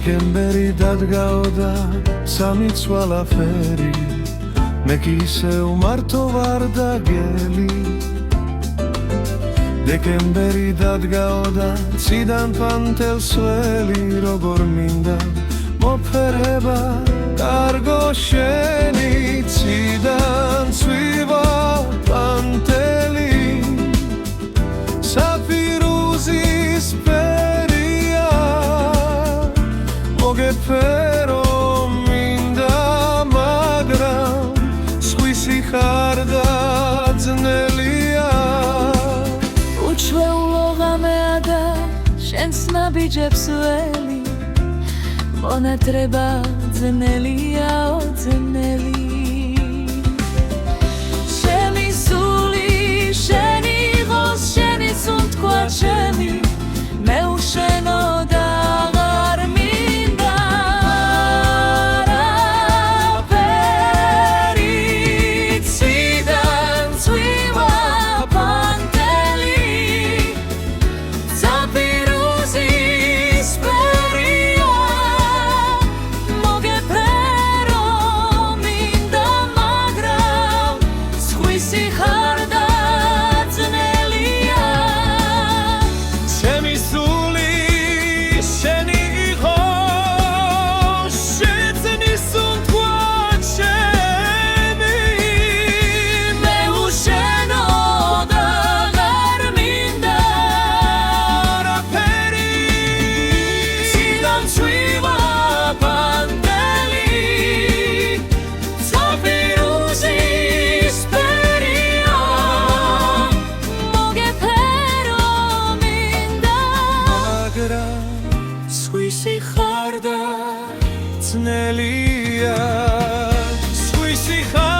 დეკემბერი დადგაოდა სამი ცვალაფერი მე კი ისევ მარტო ვარ და გელი დეკემბერი დადგაოდა ციდან პანთელსველი როგორ მინდა მოფერება კარგო შენი ციდან ცვივა პანთელი საფირუზის ფერია მოგეფერო მინდა მაგრამ სხვის სიხარდა ძნელია უჩვეულო ღამეა და შენს ნაბიჯებს ველი მონათრება ძნელია ძნელი შენი სული შენი ღოს შენი სუნთქვა ჩემი მე უშენო და აღარ მინდა არაფერი ციდან ცვივა პანთელი საფირუზის ფერია მოგეფერო მინდა მაგრამ სხვის სიხარდა ძნელია ჩემი სული შენი ღოს შენი სუნთქვა ჩემი მე უშენო და აღარ მინდა არაფერი ციდან ცვივა პანთელი საფირუზის ფერია მოგეფერო მინდა მაგრამ სხვის სიხარდა ძნელია სხვის სიხარდა